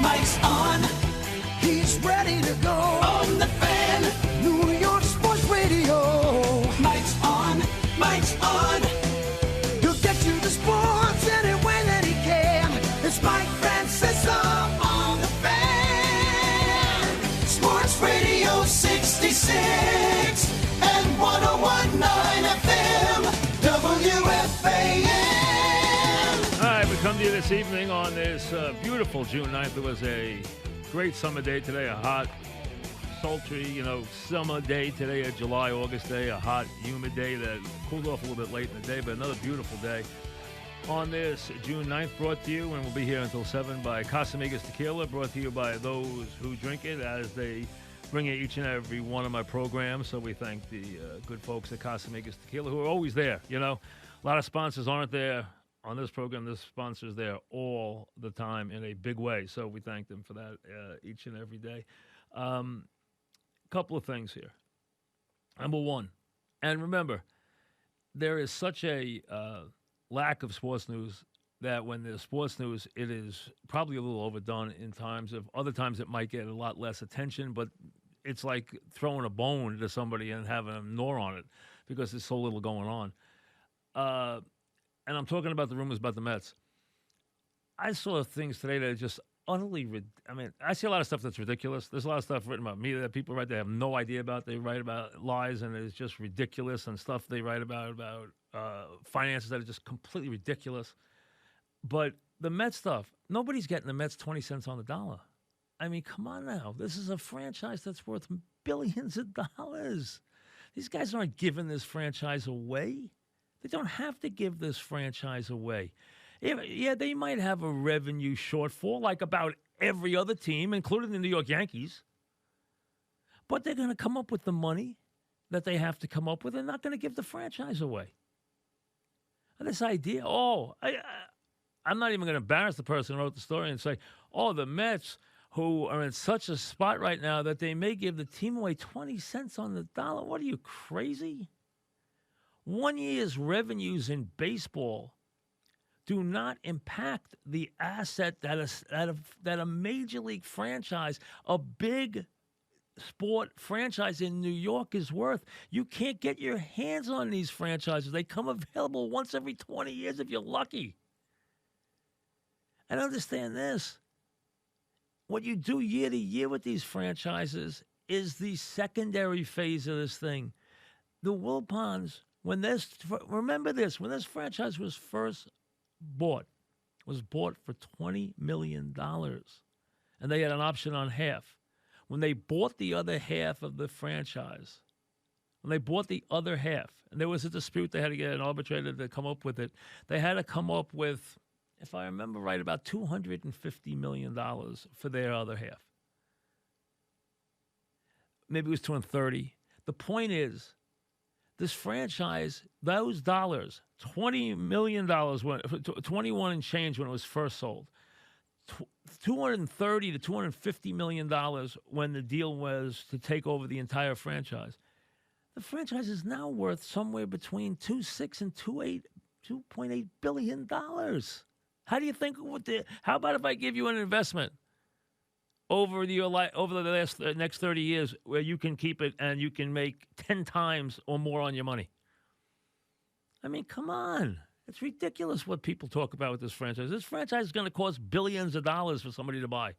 Mike's on. He's ready to go. On the Fan. New York Sports Radio. Mike's on. Mike's on. He'll get you the sports any way that he can. It's Mike Francesa On the Fan. Sports Radio 66 and 101.9 FM. WFAN. All right, we come to you this evening on this beautiful June 9th. It was a great summer day today, a hot, sultry, summer day today, a July, August day, a hot, humid day that cooled off a little bit late in the day, but another beautiful day. On this June 9th, brought to you, and we'll be here until 7, by Casamigos Tequila, brought to you by those who drink it as they bring it each and every one of my programs. So we thank the good folks at Casamigos Tequila who are always there. A lot of sponsors aren't there on this program. This sponsor's there all the time in a big way. So we thank them for that each and every day. Couple of things here. Number one, and remember, there is such a lack of sports news that when there's sports news, it is probably a little overdone in times. Of other times, it might get a lot less attention, but it's like throwing a bone to somebody and having them gnaw on it because there's so little going on. And I'm talking about the rumors about the Mets. I saw things today that are just utterly I see a lot of stuff that's ridiculous. There's a lot of stuff written about me that people write they have no idea about. They write about lies, and it's just ridiculous, and stuff they write about finances that are just completely ridiculous. But the Mets stuff, nobody's getting the Mets 20 cents on the dollar. I mean, come on now. This is a franchise that's worth billions of dollars. These guys aren't giving this franchise away. They don't have to give this franchise away. Yeah, they might have a revenue shortfall like about every other team, including the New York Yankees. But they're going to come up with the money that they have to come up with. They're not going to give the franchise away. And this idea, I'm not even going to embarrass the person who wrote the story and say, the Mets, who are in such a spot right now that they may give the team away 20 cents on the dollar. What are you, crazy? 1 year's revenues in baseball do not impact the asset that a major league franchise, a big sport franchise in New York is worth. You can't get your hands on these franchises. They come available once every 20 years if you're lucky. And understand this. What you do year to year with these franchises is the secondary phase of this thing. The Wilpons, remember this, when this franchise was first bought, was bought for $20 million. And they had an option on half. When they bought the other half of the franchise, and there was a dispute, they had to get an arbitrator to come up with it. They had to come up with, if I remember right, about $250 million for their other half. Maybe it was $230. The point is, this franchise, those dollars, $20 million, 21 and change when it was first sold, $230 to $250 million when the deal was to take over the entire franchise. The franchise is now worth somewhere between $2.6 and $2.8 billion. How do you think? How about if I give you an investment over the next 30 years where you can keep it and you can make 10 times or more on your money? I mean, come on. It's ridiculous what people talk about with this franchise. This franchise is going to cost billions of dollars for somebody to buy.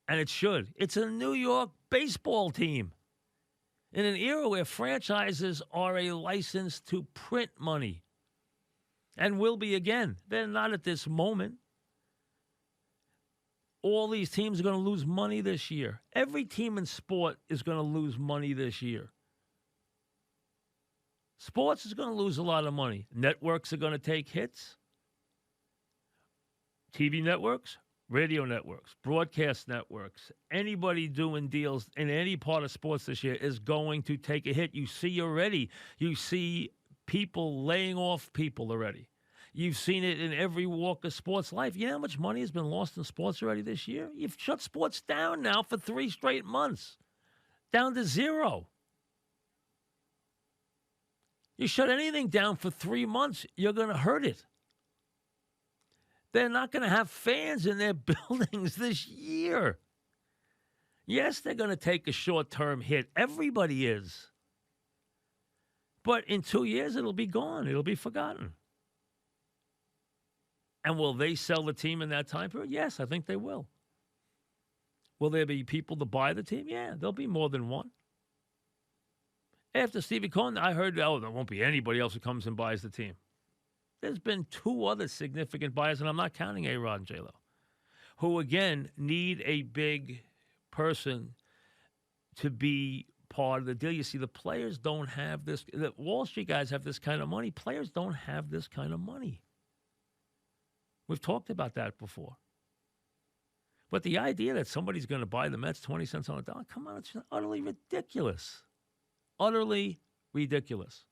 And it should. It's a New York baseball team. In an era where franchises are a license to print money. And will be again. They're not at this moment. All these teams are going to lose money this year. Every team in sport is going to lose money this year. Sports is going to lose a lot of money. Networks are going to take hits. TV networks, radio networks, broadcast networks, anybody doing deals in any part of sports this year is going to take a hit. You see already. You see people laying off people already. You've seen it in every walk of sports life. You know how much money has been lost in sports already this year? You've shut sports down now for 3 straight months. Down to 0. You shut anything down for 3 months, you're going to hurt it. They're not going to have fans in their buildings this year. Yes, they're going to take a short-term hit. Everybody is. But in 2 years, it'll be gone. It'll be forgotten. And will they sell the team in that time period? Yes, I think they will. Will there be people to buy the team? Yeah, there'll be more than one. After Stevie Cohen, I heard, there won't be anybody else who comes and buys the team. There's been 2 other significant buyers, and I'm not counting A-Rod and J-Lo, who, again, need a big person to be part of the deal. You see, the players don't have this. The Wall Street guys have this kind of money. Players don't have this kind of money. We've talked about that before. But the idea that somebody's going to buy the Mets 20 cents on the dollar, come on, it's utterly ridiculous. Utterly ridiculous.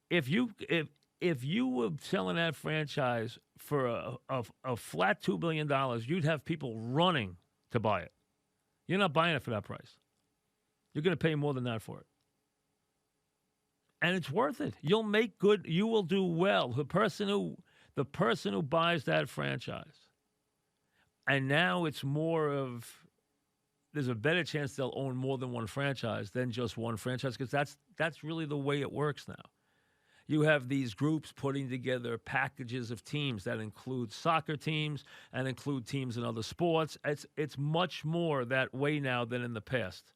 If you were selling that franchise for a flat $2 billion, you'd have people running to buy it. You're not buying it for that price. You're going to pay more than that for it. And it's worth it. You'll make good. You will do well. The person who buys that franchise, and now it's more of, there's a better chance they'll own more than one franchise than just one franchise, because that's really the way it works now. You have these groups putting together packages of teams that include soccer teams and include teams in other sports. It's much more that way now than in the past.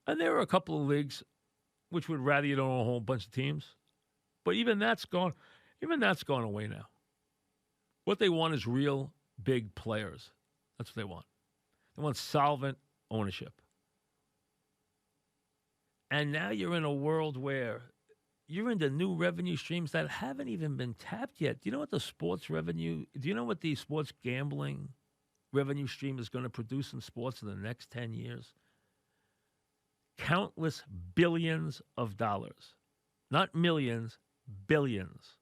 And there are a couple of leagues which would rather you don't own a whole bunch of teams. But even that's gone away now. What they want is real big players. That's what they want. They want solvent ownership. And now you're in a world where you're into new revenue streams that haven't even been tapped yet. Do you know what the sports gambling revenue stream is going to produce in sports in the next 10 years? Countless billions of dollars. Not millions, billions.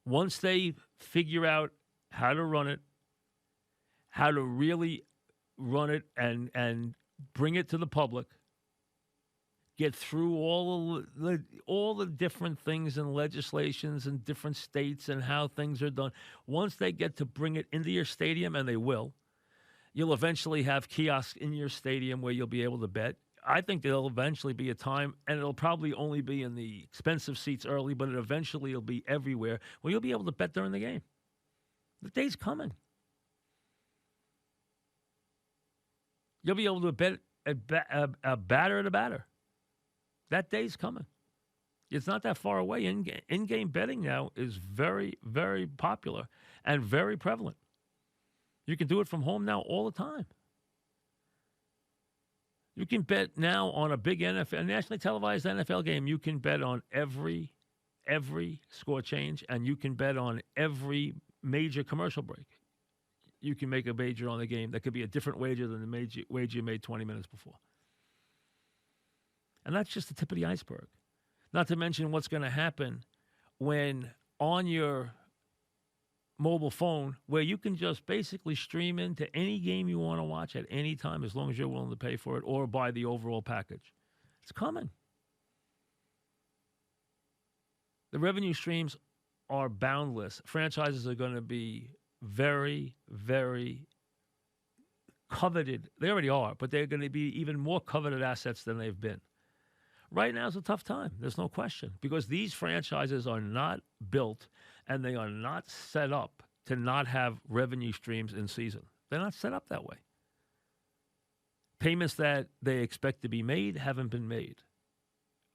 Once they figure out how to run it, how to really run it and bring it to the public, get through all the different things and legislations in different states and how things are done. Once they get to bring it into your stadium, and they will, you'll eventually have kiosks in your stadium where you'll be able to bet. I think there'll eventually be a time, and it'll probably only be in the expensive seats early, but eventually it'll be everywhere, where you'll be able to bet during the game. The day's coming. You'll be able to bet a batter at a batter. That day's coming. It's not that far away. In-game betting now is very, very popular and very prevalent. You can do it from home now all the time. You can bet now on a big NFL, nationally televised NFL game. You can bet on every score change, and you can bet on every major commercial break. You can make a wager on the game that could be a different wager than the wager you made 20 minutes before. And that's just the tip of the iceberg. Not to mention what's going to happen when on your mobile phone, where you can just basically stream into any game you want to watch at any time, as long as you're willing to pay for it or buy the overall package. It's coming. The revenue streams are boundless. Franchises are going to be very, very coveted. They already are, but they're going to be even more coveted assets than they've been. Right now is a tough time. There's no question, because these franchises are not built and they are not set up to not have revenue streams in season. They're not set up that way. Payments that they expect to be made haven't been made.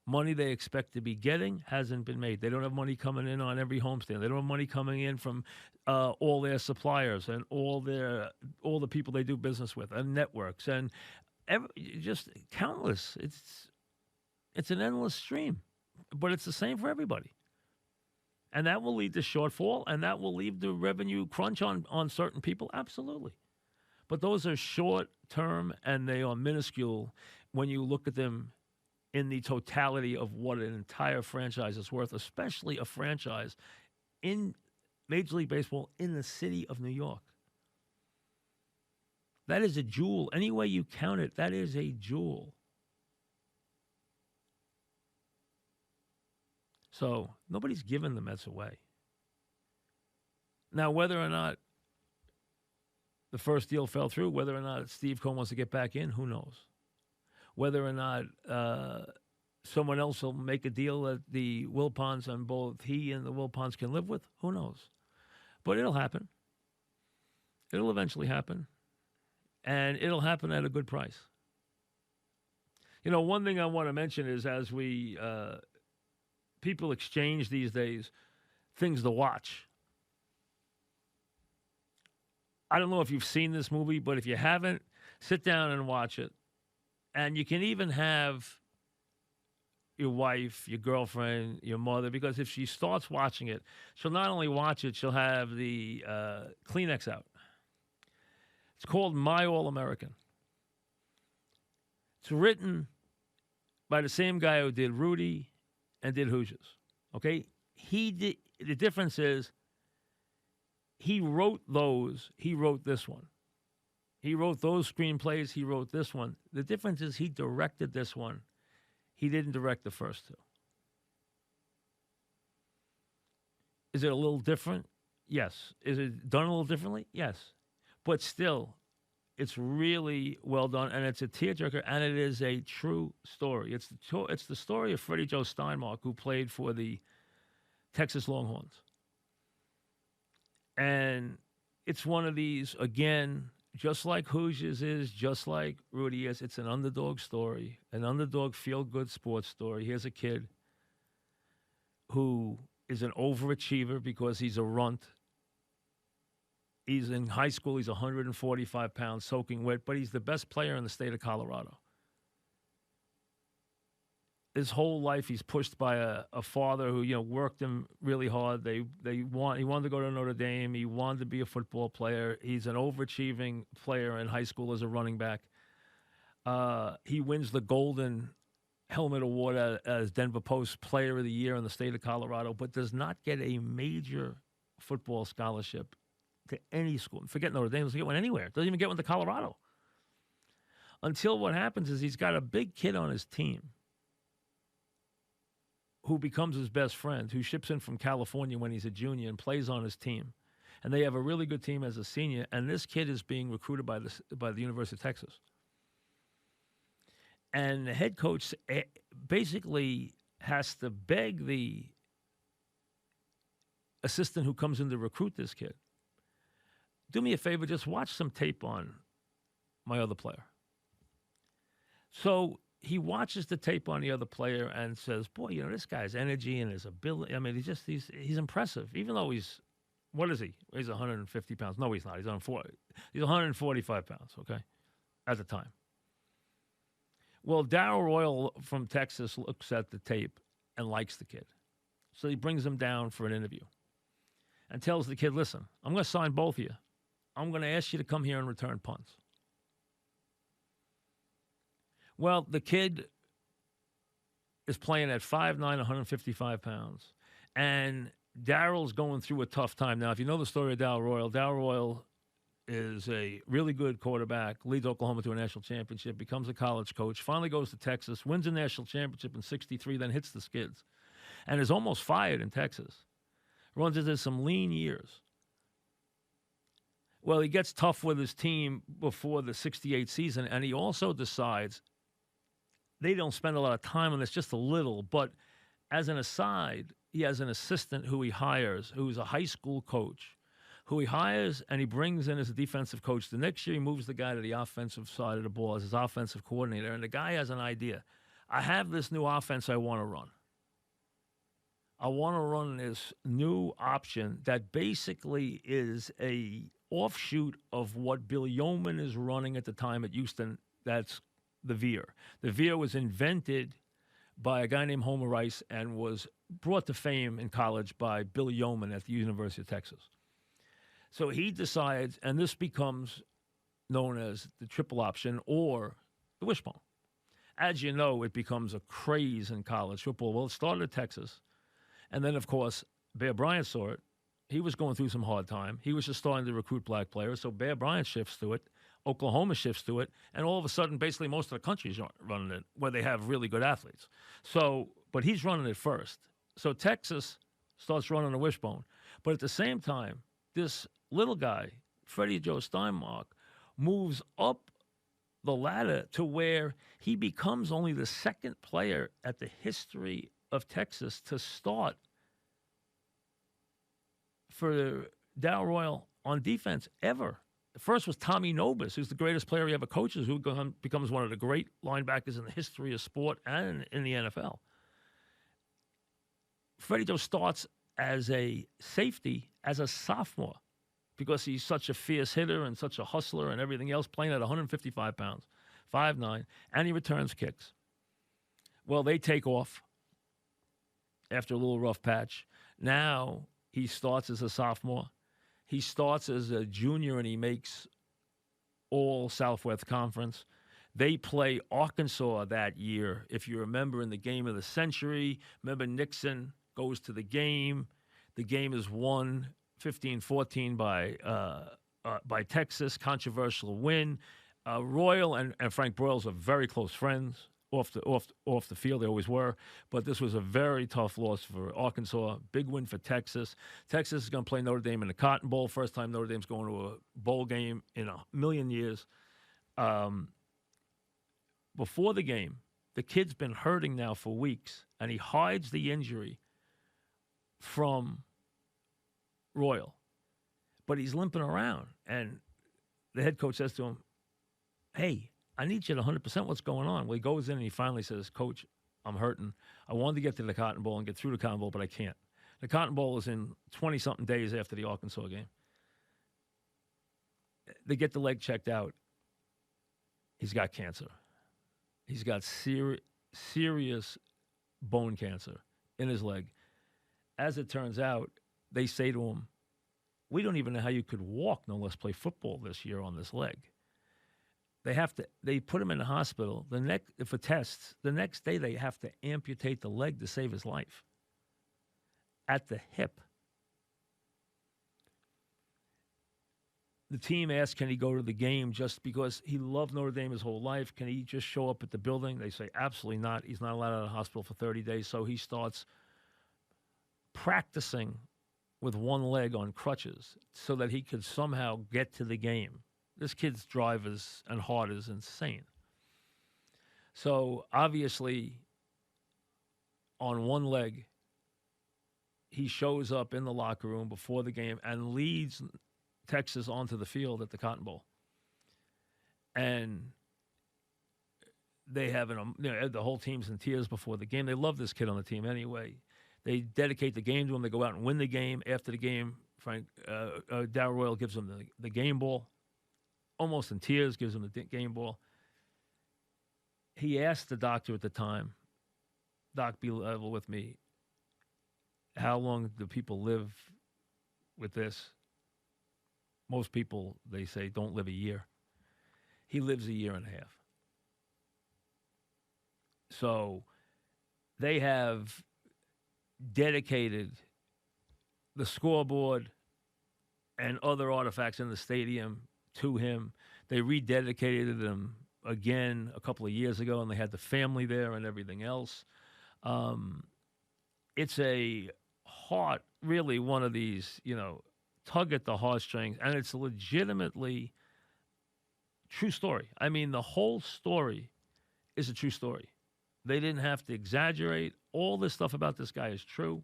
Money they expect to be getting hasn't been made. They don't have money coming in on every homestand. They don't have money coming in from all their suppliers and all the people they do business with and networks and just countless. It's an endless stream, but it's the same for everybody. And that will lead to shortfall, and that will lead to revenue crunch on certain people, absolutely. But those are short-term, and they are minuscule when you look at them in the totality of what an entire franchise is worth, especially a franchise in Major League Baseball in the city of New York. That is a jewel. Any way you count it, that is a jewel. So nobody's giving the Mets away. Now, whether or not the first deal fell through, whether or not Steve Cohen wants to get back in, who knows? Whether or not someone else will make a deal that the Wilpons and both he and the Wilpons can live with, who knows? But it'll happen. It'll eventually happen. And it'll happen at a good price. You know, one thing I want to mention is as we people exchange these days things to watch. I don't know if you've seen this movie, but if you haven't, sit down and watch it. And you can even have your wife, your girlfriend, your mother, because if she starts watching it, she'll not only watch it, she'll have the Kleenex out. It's called My All American. It's written by the same guy who did Rudy and did Hoosiers. Okay? The difference is he wrote those, he wrote this one. He wrote those screenplays, he wrote this one. The difference is he directed this one. He didn't direct the first two. Is it a little different? Yes. Is it done a little differently? Yes. But still, it's really well done, and it's a tearjerker, and it is a true story. It's the story of Freddie Joe Steinmark, who played for the Texas Longhorns. And it's one of these, again, just like Hoosiers is, just like Rudy is, it's an underdog story, an underdog feel-good sports story. Here's a kid who is an overachiever because he's a runt. He's in high school, he's 145 pounds, soaking wet, but he's the best player in the state of Colorado. His whole life, he's pushed by a father who, worked him really hard. He wanted to go to Notre Dame. He wanted to be a football player. He's an overachieving player in high school as a running back. He wins the Golden Helmet Award as Denver Post Player of the Year in the state of Colorado, but does not get a major football scholarship to any school. Forget Notre Dame, doesn't get one anywhere. Doesn't even get one to Colorado. Until what happens is he's got a big kid on his team who becomes his best friend, who ships in from California when he's a junior and plays on his team. And they have a really good team as a senior, and this kid is being recruited by the University of Texas. And the head coach basically has to beg the assistant who comes in to recruit this kid, do me a favor, just watch some tape on my other player. So he watches the tape on the other player and says, boy, this guy's energy and his ability. I mean, he's impressive. Even though what is he? He's 150 pounds. No, he's not. He's 145 pounds, okay, at the time. Well, Darrell Royal from Texas looks at the tape and likes the kid. So he brings him down for an interview and tells the kid, listen, I'm going to sign both of you. I'm going to ask you to come here and return punts. Well, the kid is playing at 5'9", 155 pounds. And Darrell's going through a tough time. Now, if you know the story of Darrell Royal is a really good quarterback, leads Oklahoma to a national championship, becomes a college coach, finally goes to Texas, wins a national championship in '63, then hits the skids, and is almost fired in Texas. Runs into some lean years. Well, he gets tough with his team before the '68 season, and he also decides they don't spend a lot of time on this, just a little, but as an aside, he has an assistant who he hires, who's a high school coach, who he hires and he brings in as a defensive coach. The next year, he moves the guy to the offensive side of the ball as his offensive coordinator, and the guy has an idea. I have this new offense I want to run. I want to run this new option that basically is a offshoot of what Bill Yeoman is running at the time at Houston. That's the veer. The veer was invented by a guy named Homer Rice and was brought to fame in college by Bill Yeoman at the University of Texas. So he decides, and this becomes known as the triple option or the wishbone. As you know, it becomes a craze in college football. Well, it started at Texas. And then, of course, Bear Bryant saw it. He was going through some hard time. He was just starting to recruit black players. So Bear Bryant shifts to it. Oklahoma shifts to it. And all of a sudden, basically, most of the country's running it, where they have really good athletes. So, but he's running it first. So Texas starts running a wishbone. But at the same time, this little guy, Freddie Joe Steinmark, moves up the ladder to where he becomes only the second player at the history of Texas to start for Dow Royal on defense ever. The first was Tommy Nobis, who's the greatest player he ever coaches, who becomes one of the great linebackers in the history of sport and in the NFL. Freddie Joe starts as a safety as a sophomore because he's such a fierce hitter and such a hustler and everything else, playing at 155 pounds, 5'9", and he returns kicks. Well, they take off after a little rough patch. Now he starts as a sophomore. He starts as a junior and he makes all Southwest Conference. They play Arkansas that year. If you remember, in the game of the century, remember Nixon goes to the game. The game is won 15-14 by Texas. Controversial win. Royal and Frank Broyles are very close friends off the field. They always were. But this was a very tough loss for Arkansas. Big win for Texas. Texas is going to play Notre Dame in the Cotton Bowl. First time Notre Dame's going to a bowl game in a million years. Before the game, the kid's been hurting now for weeks, and he hides the injury from Royal. But he's limping around, and the head coach says to him, "Hey, I need you to 100% what's going on." Well, he goes in and he finally says, "Coach, I'm hurting. I wanted to get to the Cotton Bowl and get through the Cotton Bowl, but I can't." The Cotton Bowl is in 20-something days after the Arkansas game. They get the leg checked out. He's got cancer. He's got serious bone cancer in his leg. As it turns out, they say to him, "We don't even know how you could walk, no less play football this year on this leg." They put him in the hospital for tests. The next day they have to amputate the leg to save his life at the hip. The team asked, can he go to the game just because he loved Notre Dame his whole life? Can he just show up at the building? They say, absolutely not. He's not allowed out of the hospital for 30 days. So he starts practicing with one leg on crutches so that he could somehow get to the game. This kid's drive and heart is insane. So obviously, on one leg, he shows up in the locker room before the game and leads Texas onto the field at the Cotton Bowl. And they have the whole team's in tears before the game. They love this kid on the team anyway. They dedicate the game to him. They go out and win the game. After the game, Dow Royal gives him the game ball. Almost in tears, gives him the game ball. He asked the doctor at the time, "Doc, be level with me. How long do people live with this?" Most people, they say, don't live a year. He lives a year and a half. So they have dedicated the scoreboard and other artifacts in the stadium to him. They rededicated him again a couple of years ago, and they had the family there and everything else. It's a really one of these, tug at the heartstrings, and it's a legitimately true story. I mean, the whole story is a true story. They didn't have to exaggerate. All this stuff about this guy is true.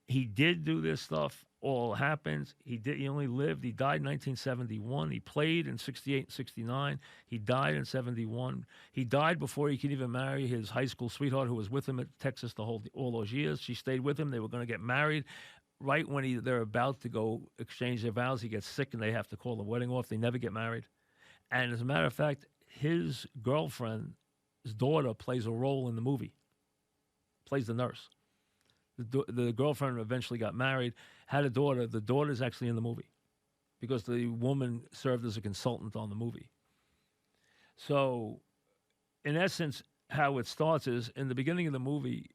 He did do this stuff. All happens. He only lived. He died in 1971. He played in 68 and 69. He died in 71. He died before he could even marry his high school sweetheart who was with him at Texas all those years. She stayed with him. They were going to get married. Right when they're about to go exchange their vows, he gets sick and they have to call the wedding off. They never get married. And as a matter of fact, his girlfriend's daughter plays a role in the movie, plays the nurse. The girlfriend eventually got married, had a daughter. The daughter's actually in the movie because the woman served as a consultant on the movie. So, in essence, how it starts is in the beginning of the movie,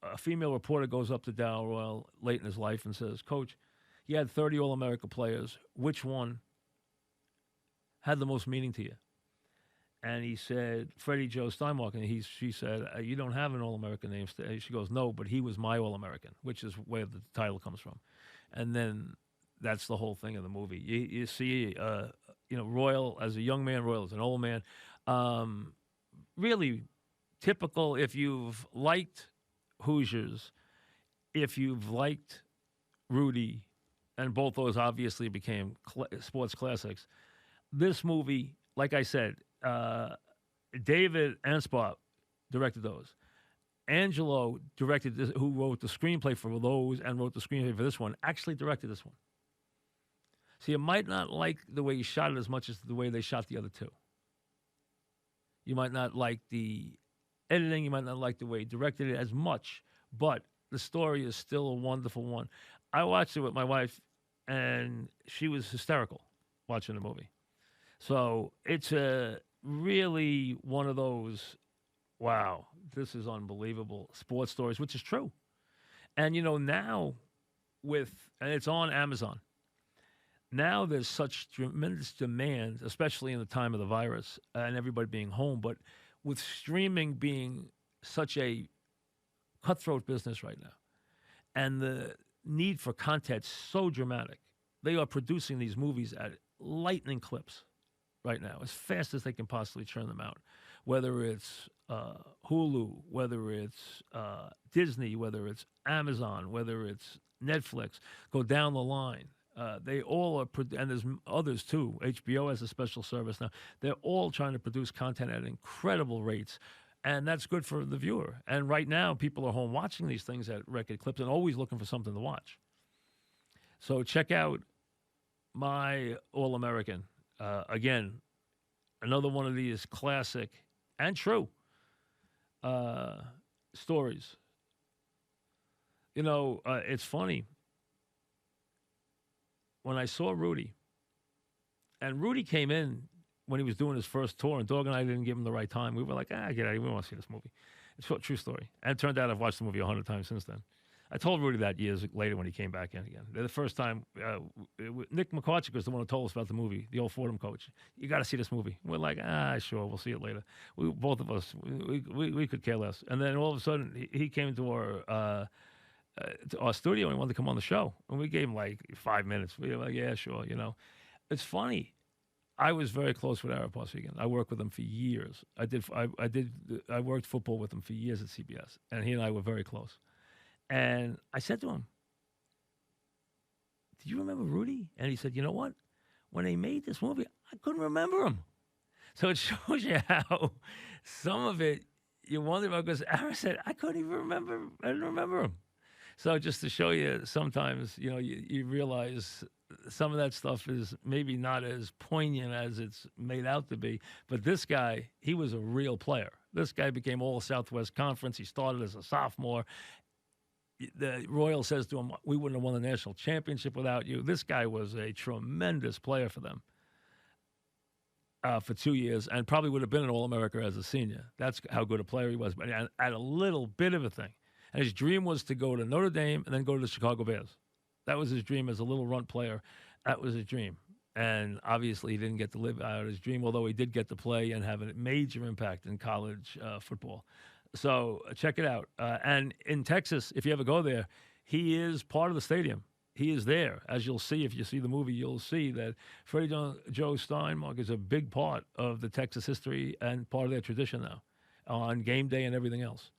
a female reporter goes up to Dow Royal late in his life and says, "Coach, you had 30 All-America players. Which one had the most meaning to you?" And he said, Freddie Joe Steinmark, and she said, you don't have an All-American name. She goes, no, but he was my All-American, which is where the title comes from. And then that's the whole thing of the movie. You see, Royal as a young man, Royal as an old man. Really typical if you've liked Hoosiers, if you've liked Rudy, and both those obviously became sports classics. This movie, like I said, David Anspach directed those. Angelo directed this, who wrote the screenplay for those and wrote the screenplay for this one, actually directed this one. So you might not like the way he shot it as much as the way they shot the other two. You might not like the editing. You might not like the way he directed it as much, but the story is still a wonderful one. I watched it with my wife, and she was hysterical watching the movie. So it's really one of those, wow, this is unbelievable sports stories, which is true. And, now and it's on Amazon. Now there's such tremendous demand, especially in the time of the virus and everybody being home. But with streaming being such a cutthroat business right now, and the need for content so dramatic, they are producing these movies at lightning clips right now, as fast as they can possibly churn them out. Whether it's Hulu, whether it's Disney, whether it's Amazon, whether it's Netflix, go down the line. They all are, and there's others too. HBO has a special service now. They're all trying to produce content at incredible rates, and that's good for the viewer. And right now, people are home watching these things at record clips and always looking for something to watch. So check out My All-American. Again, another one of these classic and true stories. It's funny. When I saw Rudy, and Rudy came in when he was doing his first tour, and Dog and I didn't give him the right time. We were like, get out of here. We don't want to see this movie. It's a true story. And it turned out I've watched the movie 100 times since then. I told Rudy that years later when he came back in again. The first time, Nick McCartchick was the one who told us about the movie, the old Fordham coach. You got to see this movie. We're like, sure, we'll see it later. Both of us, we could care less. And then all of a sudden, he came to our studio and he wanted to come on the show. And we gave him like 5 minutes. We were like, yeah, sure, It's funny. I was very close with Ara Parsegian. I worked with him for years. I worked football with him for years at CBS. And he and I were very close. And I said to him, "Do you remember Rudy?" And he said, "You know what? When they made this movie, I couldn't remember him." So it shows you how some of it you wonder about, because Ara said, I didn't remember him. So just to show you, sometimes, you realize some of that stuff is maybe not as poignant as it's made out to be. But this guy, he was a real player. This guy became All Southwest Conference. He started as a sophomore. The Royal says to him, we wouldn't have won the national championship without you. This guy was a tremendous player for them for 2 years, and probably would have been an All-America as a senior. That's how good a player he was. But at a little bit of a thing. And his dream was to go to Notre Dame and then go to the Chicago Bears. That was his dream as a little runt player. That was his dream. And obviously he didn't get to live out his dream, although he did get to play and have a major impact in college football. So check it out. And in Texas, if you ever go there, he is part of the stadium. He is there. As you'll see, if you see the movie, you'll see that Freddie Joe Steinmark is a big part of the Texas history and part of their tradition now on game day and everything else.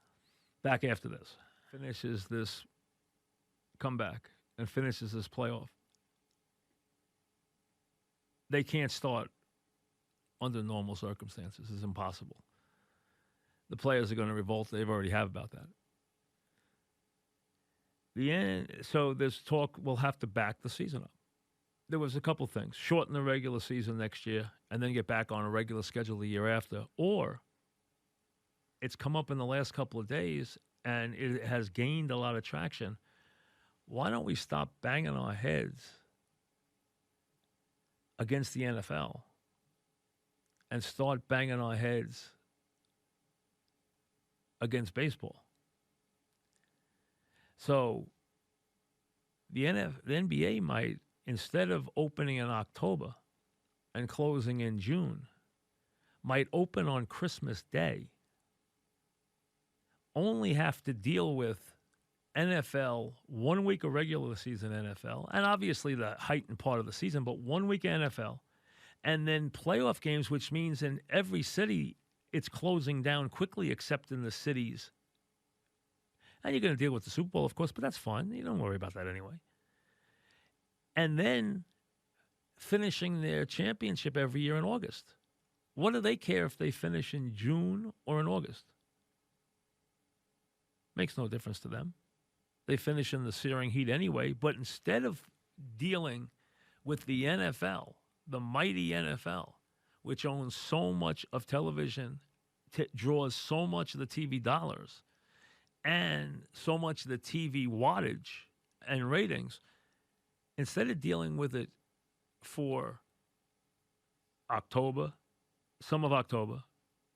Back after this. Finishes this comeback and finishes this playoff. They can't start under normal circumstances. It's impossible. The players are going to revolt. They've already have about that. So this talk will have to back the season up. There was a couple things. Shorten the regular season next year and then get back on a regular schedule the year after. Or it's come up in the last couple of days and it has gained a lot of traction. Why don't we stop banging our heads against the NFL and start banging our heads against baseball? So the NBA might, instead of opening in October and closing in June, might open on Christmas Day, only have to deal with NFL, 1 week of regular season NFL, and obviously the heightened part of the season, but 1 week NFL, and then playoff games, which means in every city it's closing down quickly, except in the cities. And you're going to deal with the Super Bowl, of course, but that's fine. You don't worry about that anyway. And then finishing their championship every year in August. What do they care if they finish in June or in August? Makes no difference to them. They finish in the searing heat anyway, but instead of dealing with the NFL, the mighty NFL, which owns so much of television, draws so much of the TV dollars, and so much of the TV wattage and ratings, instead of dealing with it for October, some of October,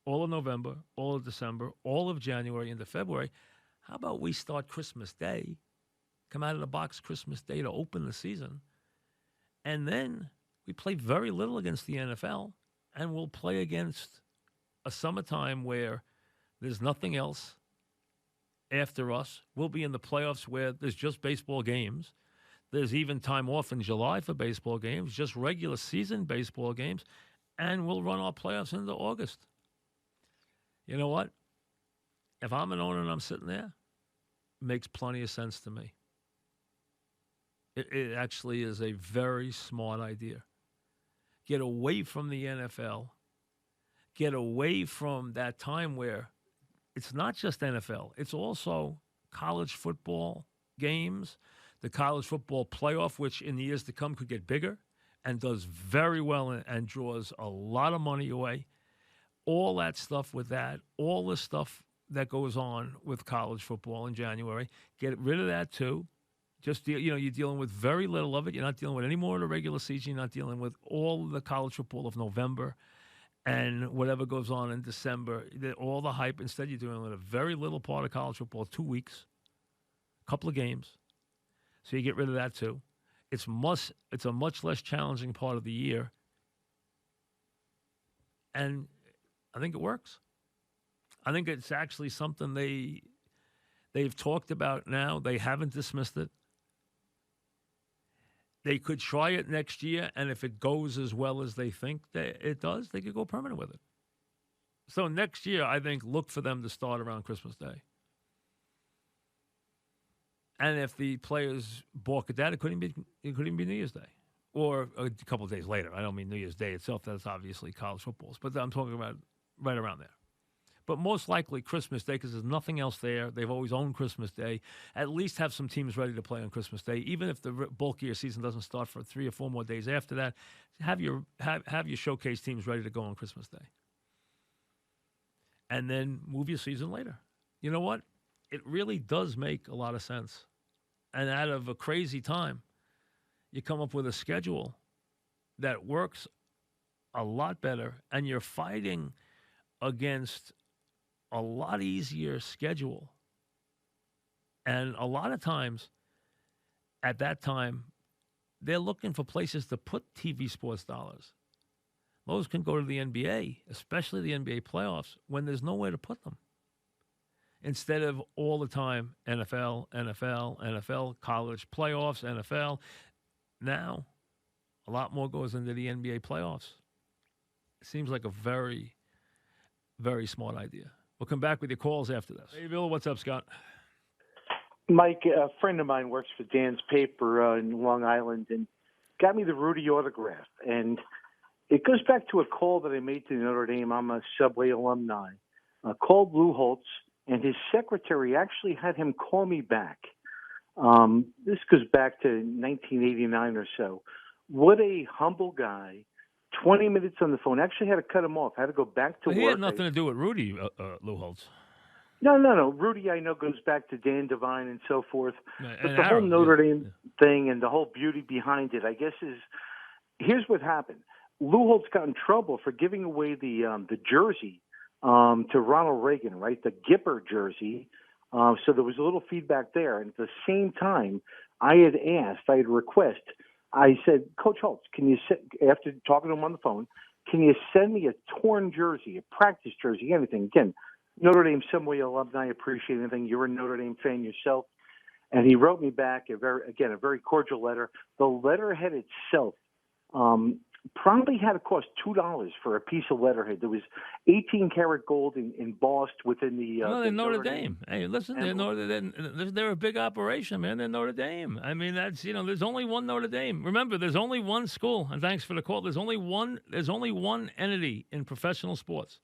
all of November, all of December, all of January into February, how about we start Christmas Day, come out of the box Christmas Day to open the season, and then we play very little against the NFL, and we'll play against a summertime where there's nothing else after us. We'll be in the playoffs where there's just baseball games. There's even time off in July for baseball games, just regular season baseball games, and we'll run our playoffs into August. You know what? If I'm an owner and I'm sitting there, it makes plenty of sense to me. It actually is a very smart idea. Get away from the NFL. Get away from that time where it's not just NFL. It's also college football games, the college football playoff, which in the years to come could get bigger and does very well and draws a lot of money away. All that stuff with that, all the stuff that goes on with college football in January, get rid of that too. Just you're dealing with very little of it. You're not dealing with any more of the regular season. You're not dealing with all the college football of November and whatever goes on in December, all the hype. Instead, you're dealing with a very little part of college football, 2 weeks, a couple of games. So you get rid of that too. It's a much less challenging part of the year. And I think it works. I think it's actually something they've talked about now. They haven't dismissed it. They could try it next year, and if it goes as well as they think that it does, they could go permanent with it. So next year, I think, look for them to start around Christmas Day. And if the players balk at that, it couldn't even be New Year's Day or a couple of days later. I don't mean New Year's Day itself. That's obviously college footballs. But I'm talking about right around there. But most likely Christmas Day, because there's nothing else there. They've always owned Christmas Day. At least have some teams ready to play on Christmas Day. Even if the bulk of your season doesn't start for 3 or 4 more days after that, have your showcase teams ready to go on Christmas Day. And then move your season later. You know what? It really does make a lot of sense. And out of a crazy time, you come up with a schedule that works a lot better, and you're fighting against a lot easier schedule. And a lot of times, at that time, they're looking for places to put TV sports dollars. Those can go to the NBA, especially the NBA playoffs, when there's nowhere to put them. Instead of all the time, NFL, NFL, NFL, college playoffs, NFL. Now, a lot more goes into the NBA playoffs. It seems like a very, very smart idea. We'll come back with your calls after this. Hey, Bill, what's up, Scott? Mike, a friend of mine works for Dan's paper in Long Island and got me the Rudy autograph. And it goes back to a call that I made to Notre Dame. I'm a Subway alumni. Called Lou Holtz, and his secretary actually had him call me back. This goes back to 1989 or so. What a humble guy. 20 minutes on the phone. Actually had to cut him off. Had to go back to work. He had nothing to do with Rudy, Lou Holtz. No. Rudy, I know, goes back to Dan Devine and so forth. But the whole Aaron, Notre Dame thing and the whole beauty behind it, I guess, is here's what happened. Lou Holtz got in trouble for giving away the jersey to Ronald Reagan, right? The Gipper jersey. So there was a little feedback there. And at the same time, I had request. I said, Coach Holtz, can you after talking to him on the phone, can you send me a torn jersey, a practice jersey, anything? Again, Notre Dame Subway alumni appreciate anything. You're a Notre Dame fan yourself. And he wrote me back a very cordial letter. The letterhead itself probably had to cost $2 for a piece of letterhead. There was 18 karat gold embossed within the. They're the Notre Dame. Hey, listen, they're a big operation, man. They're Notre Dame. I mean, that's there's only one Notre Dame. Remember, there's only one school. And thanks for the call. There's only one entity in professional sports,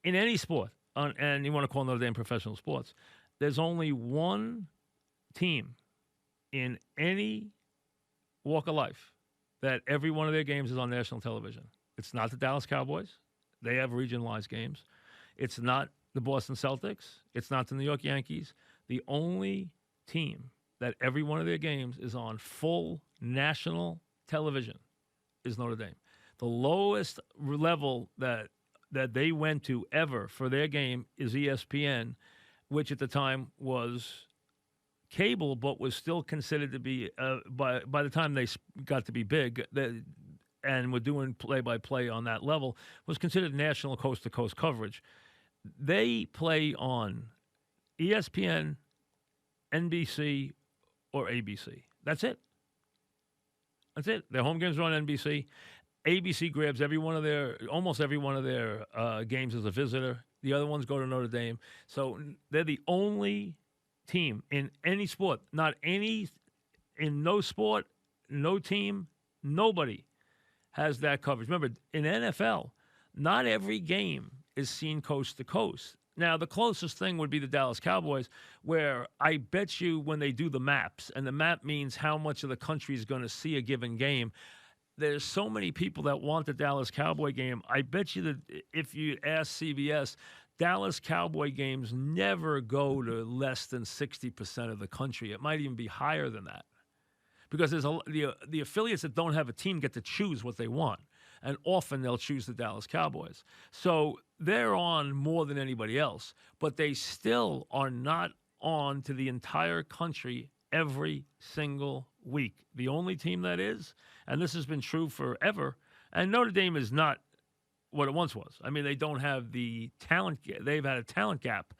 in any sport, and you want to call Notre Dame professional sports. There's only one team in any walk of life that every one of their games is on national television. It's not the Dallas Cowboys. They have regionalized games. It's not the Boston Celtics. It's not the New York Yankees. The only team that every one of their games is on full national television is Notre Dame. The lowest level that they went to ever for their game is ESPN, which at the time was cable, but was still considered to be, by the time they got to be big and were doing play-by-play on that level, was considered national coast-to-coast coverage. They play on ESPN, NBC, or ABC. That's it. Their home games are on NBC. ABC grabs almost every one of their games as a visitor. The other ones go to Notre Dame. So they're the only team in any sport, in no sport, no team, nobody has that coverage. Remember, in NFL, not every game is seen coast to coast. Now, the closest thing would be the Dallas Cowboys, where I bet you when they do the maps, and the map means how much of the country is going to see a given game, there's so many people that want the Dallas Cowboy game. I bet you that if you ask CBS, Dallas Cowboy games never go to less than 60% of the country. It might even be higher than that, because there's the affiliates that don't have a team get to choose what they want, and often they'll choose the Dallas Cowboys. So they're on more than anybody else, but they still are not on to the entire country every single week. The only team that is, and this has been true forever, and Notre Dame is not what it once was. I mean, they don't have the talent. They've had a talent gap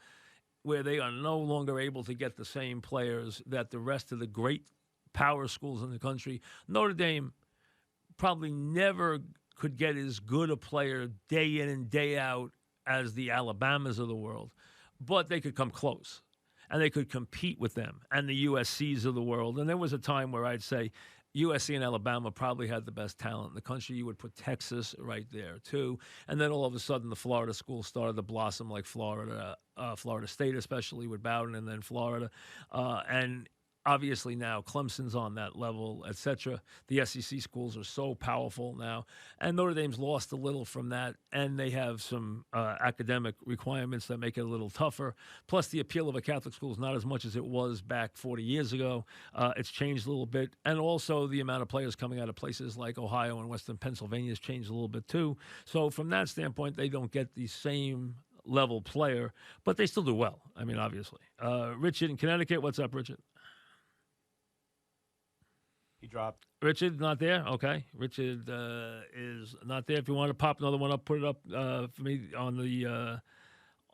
where they are no longer able to get the same players that the rest of the great power schools in the country. Notre Dame probably never could get as good a player day in and day out as the Alabamas of the world, but they could come close, and they could compete with them and the USCs of the world. And there was a time where I'd say USC and Alabama probably had the best talent in the country. You would put Texas right there, too. And then all of a sudden, the Florida schools started to blossom, like Florida State, especially with Bowden, and then Florida. And obviously now Clemson's on that level, et cetera. The SEC schools are so powerful now. And Notre Dame's lost a little from that, and they have some academic requirements that make it a little tougher. Plus, the appeal of a Catholic school is not as much as it was back 40 years ago. It's changed a little bit. And also the amount of players coming out of places like Ohio and Western Pennsylvania has changed a little bit too. So from that standpoint, they don't get the same level player, but they still do well. I mean, obviously. Richard in Connecticut. What's up, Richard? He dropped. Richard, not there? Okay. Richard is not there. If you want to pop another one up, put it up for me on the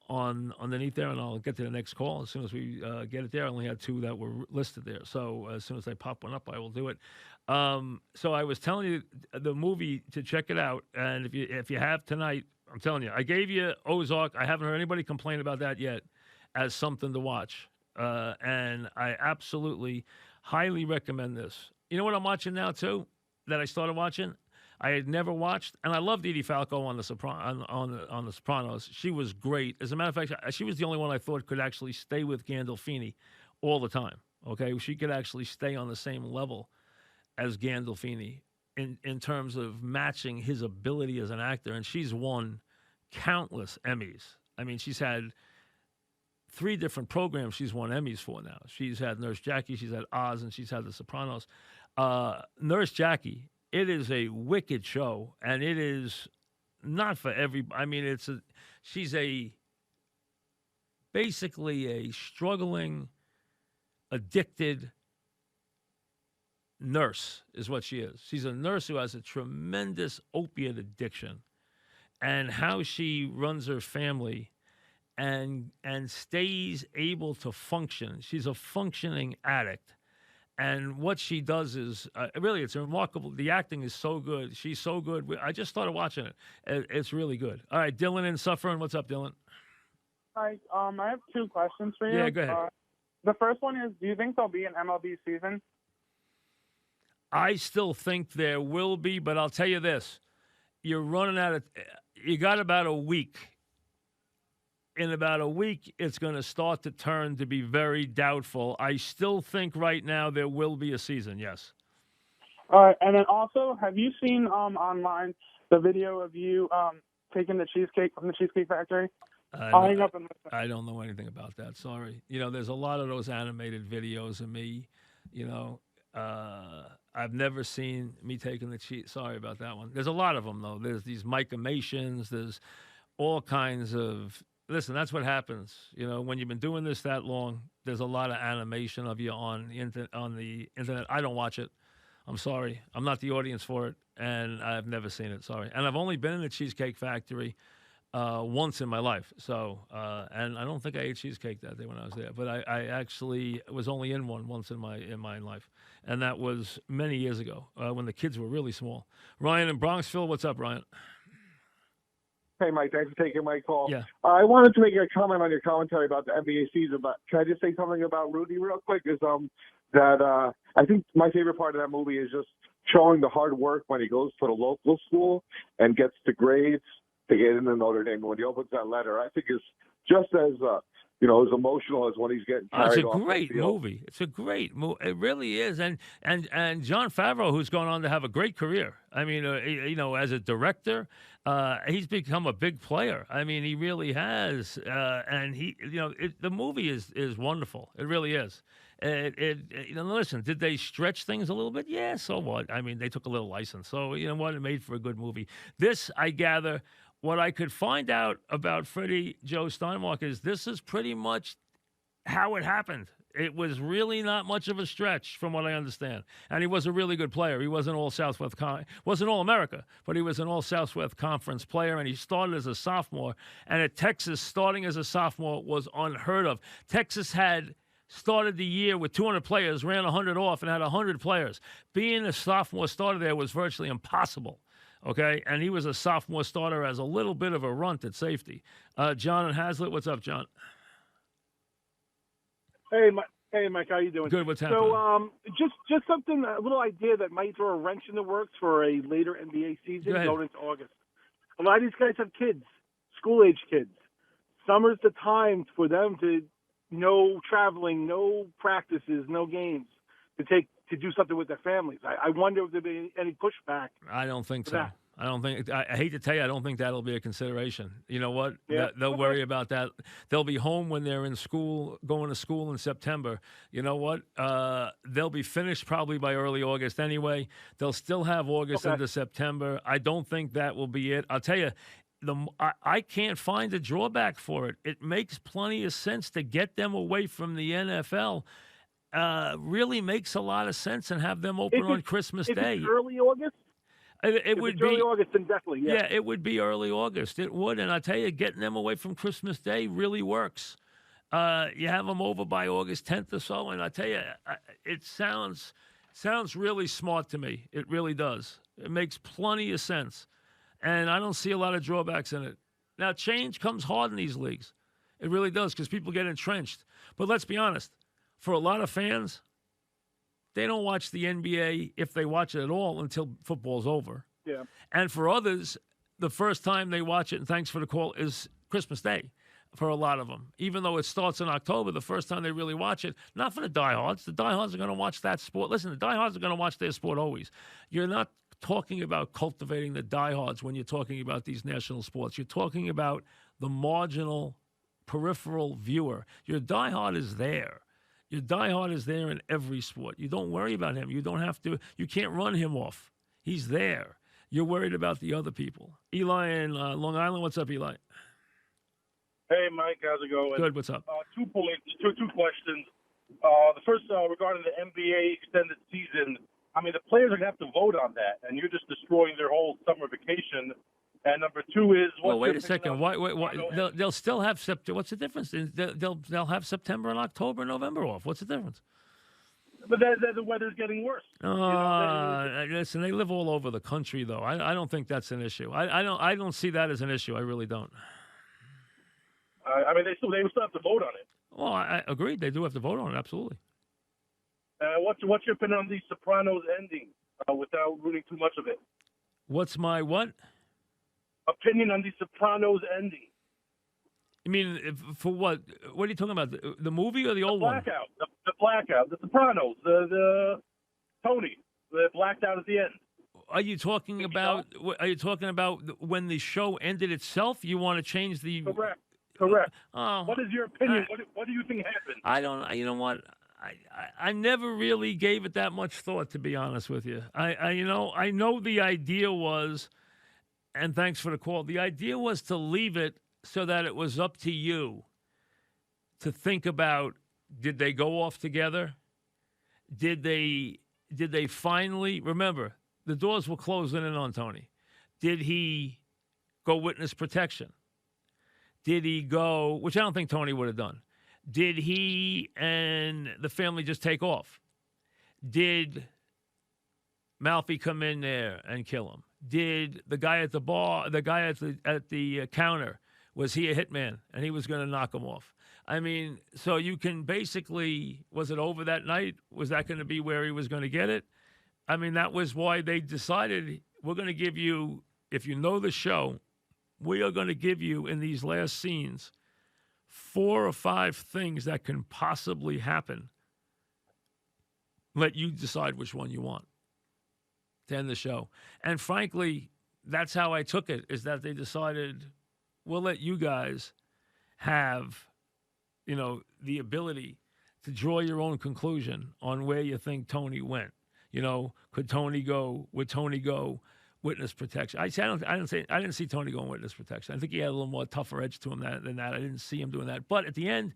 underneath there, and I'll get to the next call as soon as we get it there. I only had two that were listed there. So as soon as I pop one up, I will do it. So I was telling you the movie to check it out, and if you have tonight, I'm telling you, I gave you Ozark. I haven't heard anybody complain about that yet as something to watch. And I absolutely highly recommend this. You know what I'm watching now, too, that I started watching? I had never watched, and I loved Edie Falco on the Sopranos. She was great. As a matter of fact, she was the only one I thought could actually stay with Gandolfini all the time. Okay, she could actually stay on the same level as Gandolfini in terms of matching his ability as an actor, and she's won countless Emmys. I mean, she's had 3 different programs she's won Emmys for now. She's had Nurse Jackie, she's had Oz, and she's had The Sopranos. Nurse Jackie, it is a wicked show, and it is not for everybody. I mean, she's basically a struggling, addicted nurse, is what she is. She's a nurse who has a tremendous opiate addiction, and how she runs her family and stays able to function. She's a functioning addict. And what she does is really, it's remarkable. The acting is so good. She's so good. I just started watching it. It's really good. All right, Dylan in Suffering. What's up, Dylan? Hi, I have two questions for you. Yeah, go ahead. The first one is, do you think there'll be an MLB season? I still think there will be, but I'll tell you this. You're running out of – you got about a week. In about a week, it's going to start to turn to be very doubtful. I still think right now there will be a season, yes. All right, and then also, have you seen online the video of you taking the cheesecake from the Cheesecake Factory? I'll hang up and listen. I don't know anything about that. Sorry. There's a lot of those animated videos of me. I've never seen me taking the cheese. Sorry about that one. There's a lot of them, though. There's these Micamations. There's all kinds of – listen, that's what happens. When you've been doing this that long, there's a lot of animation of you on the internet. I don't watch it. I'm sorry. I'm not the audience for it, and I've never seen it. Sorry. And I've only been in the Cheesecake Factory once in my life. So, and I don't think I ate cheesecake that day when I was there, but I actually was only in one once in my life, and that was many years ago when the kids were really small. Ryan in Bronxville, what's up, Ryan? Hey, Mike, thanks for taking my call. Yeah. I wanted to make a comment on your commentary about the NBA season, but can I just say something about Rudy real quick? Is that I think my favorite part of that movie is just showing the hard work when he goes to the local school and gets the grades to get into Notre Dame. When he opens that letter, I think it's just as as emotional as when he's getting carried off. It's a great movie. It's a great movie. It really is. And Jon Favreau, who's gone on to have a great career. I mean, as a director, he's become a big player. I mean, he really has. And the movie is wonderful. It really is. Listen, did they stretch things a little bit? Yeah, so what? I mean, they took a little license. So, you know what? It made for a good movie. This, I gather, what I could find out about Freddie Joe Steinmark is this is pretty much how it happened. It was really not much of a stretch, from what I understand. And he was a really good player. He wasn't wasn't all America, but he was an all Southwest Conference player. And he started as a sophomore. And at Texas, starting as a sophomore was unheard of. Texas had started the year with 200 players, ran 100 off, and had 100 players. Being a sophomore starter there was virtually impossible. Okay, and he was a sophomore starter as a little bit of a runt at safety. John and Hazlitt, what's up, John? Hey, Mike, how you doing? Good. What's happening? So, just something, a little idea that might throw a wrench in the works for a later NBA season going into August. A lot of these guys have kids, school-age kids. Summer's the time for them to no traveling, no practices, no games to do something with their families. I wonder if there'll be any pushback. I don't think so. I don't think. I hate to tell you, I don't think that'll be a consideration. You know what? Yeah. They'll worry about that. They'll be home when they're in school, going to school in September. You know what? They'll be finished probably by early August anyway. They'll still have August into September. I don't think that will be it. I'll tell you. I can't find a drawback for it. It makes plenty of sense to get them away from the NFL. Really makes a lot of sense, and have them open on Christmas Day. Early August? It would be early August, then definitely. Yeah, it would be early August. It would, and I tell you, getting them away from Christmas Day really works. You have them over by August 10th or so, and I tell you, it sounds really smart to me. It really does. It makes plenty of sense, and I don't see a lot of drawbacks in it. Now, change comes hard in these leagues. It really does, because people get entrenched. But let's be honest. For a lot of fans, they don't watch the NBA, if they watch it at all, until football's over. Yeah. And for others, the first time they watch it, and thanks for the call, is Christmas Day for a lot of them. Even though it starts in October, the first time they really watch it, not for the diehards. The diehards are going to watch that sport. Listen, the diehards are going to watch their sport always. You're not talking about cultivating the diehards when you're talking about these national sports. You're talking about the marginal, peripheral viewer. Your diehard is there. Your diehard is there in every sport. You don't worry about him. You don't have to. You can't run him off. He's there. You're worried about the other people. Eli in Long Island. What's up, Eli? Hey, Mike. How's it going? Good. What's up? 2 points. Two questions. The first regarding the NBA extended season. I mean, the players are going to have to vote on that, and you're just destroying their whole summer vacation. And number two is, well, wait a second. Why? They'll still have September. What's the difference? They'll have September and October and November off. What's the difference? But the weather's getting worse. Listen, they live all over the country, though. I don't think that's an issue. I don't see that as an issue. I really don't. I mean, they still have to vote on it. Well, I agreed. They do have to vote on it. Absolutely. What's your opinion on the Sopranos ending without ruining too much of it? What's my what? Opinion on the Sopranos ending. You mean for what? What are you talking about? The movie or the old one? The blackout. The Sopranos. The Tony. The blacked out at the end. Are you talking about? Are you talking about when the show ended itself? You want to change the? Correct. Oh, what is your opinion? What do you think happened? I don't. You know what? I never really gave it that much thought, to be honest with you. I know the idea was, and thanks for the call. The idea was to leave it so that it was up to you to think about, did they go off together? Did they finally, remember, the doors were closing in on Tony. Did he go witness protection? Did he go, which I don't think Tony would have done. Did he and the family just take off? Did Malfi come in there and kill him? Did the guy at the bar, the guy at the counter, was he a hitman and he was going to knock him off? I mean, so you can basically, was it over that night? Was that going to be where he was going to get it? I mean, that was why they decided, we're going to give you, if you know the show, we are going to give you in these last scenes 4 or 5 things that can possibly happen. Let you decide which one you want to end the show. And frankly, that's how I took it, is that they decided, we'll let you guys have, the ability to draw your own conclusion on where you think Tony went. Would Tony go witness protection? I didn't see Tony going witness protection. I think he had a little more tougher edge to him than that. I didn't see him doing that. But at the end,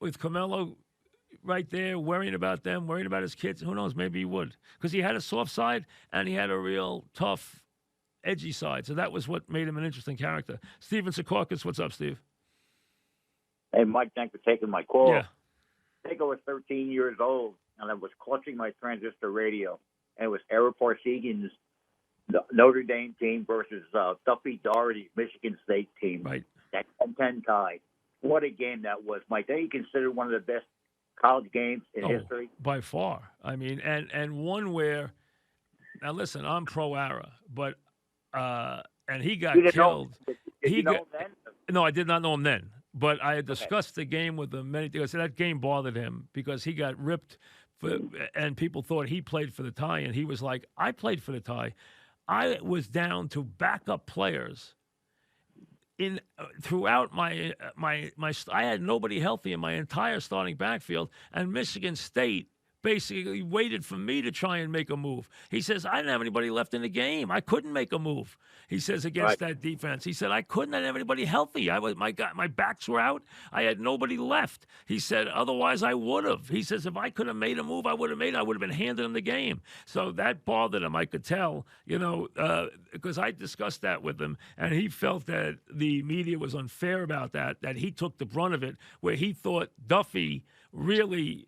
with Carmelo right there, worrying about them, worrying about his kids, who knows, maybe he would. Because he had a soft side and he had a real tough, edgy side. So that was what made him an interesting character. Steven Secaucus, what's up, Steve? Hey, Mike, thanks for taking my call. Yeah. I think I was 13 years old, and I was clutching my transistor radio, and it was Eric Parsegian's Notre Dame team versus Duffy Doherty's Michigan State team. Right. That 10-10 tie. What a game that was, Mike. Don't you consider one of the best college games in history? By far. I mean, and one where, now listen, I'm pro-Ara, but, and he got killed. Did you know him then? No, I did not know him then. But I had discussed the game with him many times. That game bothered him because he got ripped, and people thought he played for the tie, and he was like, I played for the tie. I was down to backup players throughout my I had nobody healthy in my entire starting backfield, and Michigan State basically waited for me to try and make a move. He says, I didn't have anybody left in the game. I couldn't make a move. He says, against that defense. He said, I couldn't have anybody healthy. My backs were out. I had nobody left. He said, otherwise I would have. He says, if I could have made a move, I would have been handed him the game. So that bothered him, I could tell, because I discussed that with him, and he felt that the media was unfair about that he took the brunt of it, where he thought Duffy really,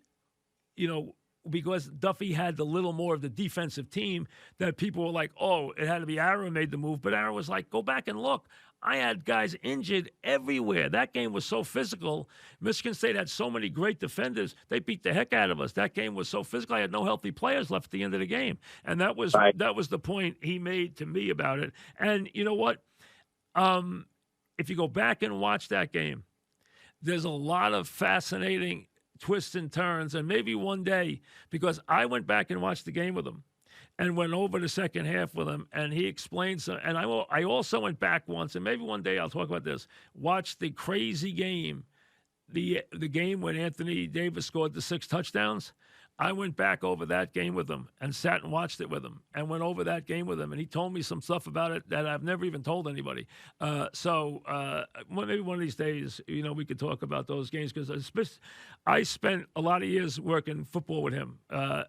because Duffy had the little more of the defensive team, that people were like, oh, it had to be Ara made the move. But Ara was like, go back and look. I had guys injured everywhere. That game was so physical. Michigan State had so many great defenders. They beat the heck out of us. That game was so physical. I had no healthy players left at the end of the game. And that was the point he made to me about it. And you know what? If you go back and watch that game, there's a lot of fascinating twists and turns, and maybe one day, because I went back and watched the game with him and went over the second half with him, and he explained some, and I also went back once, and maybe one day I'll talk about this, watched the crazy game, the game when Anthony Davis scored the 6 touchdowns. I went back over that game with him and sat and watched it with him and went over that game with him. And he told me some stuff about it that I've never even told anybody. So maybe one of these days, we could talk about those games, because I spent a lot of years working football with him.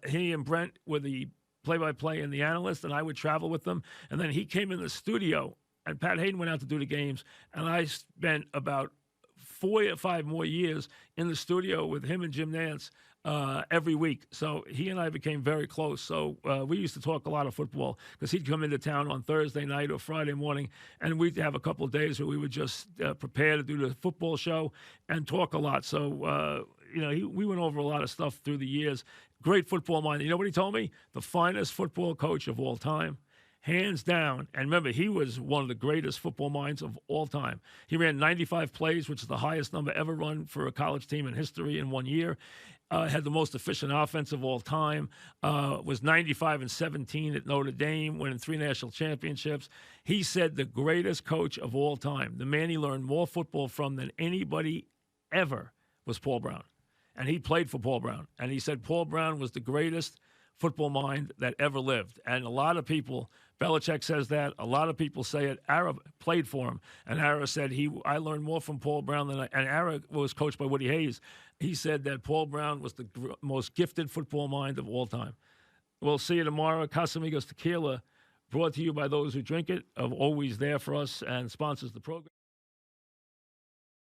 He and Brent were the play-by-play and the analyst, and I would travel with them. And then he came in the studio, and Pat Hayden went out to do the games, and I spent about 4 or 5 more years in the studio with him and Jim Nantz every week. So he and I became very close. So we used to talk a lot of football because he'd come into town on Thursday night or Friday morning, and we'd have a couple of days where we would just prepare to do the football show and talk a lot. So, we went over a lot of stuff through the years. Great football mind. You know what he told me? The finest football coach of all time. Hands down. And remember, he was one of the greatest football minds of all time. He ran 95 plays, which is the highest number ever run for a college team in history in 1 year. Had the most efficient offense of all time. Was 95-17 at Notre Dame, winning 3 national championships. He said the greatest coach of all time, the man he learned more football from than anybody ever, was Paul Brown. And he played for Paul Brown. And he said Paul Brown was the greatest football mind that ever lived. And a lot of people, Belichick says that. A lot of people say it. Ara played for him. And Ara said, I learned more from Paul Brown than and Ara was coached by Woody Hayes. He said that Paul Brown was the most gifted football mind of all time. We'll see you tomorrow. Casamigos Tequila, brought to you by those who drink it, are always there for us and sponsors the program.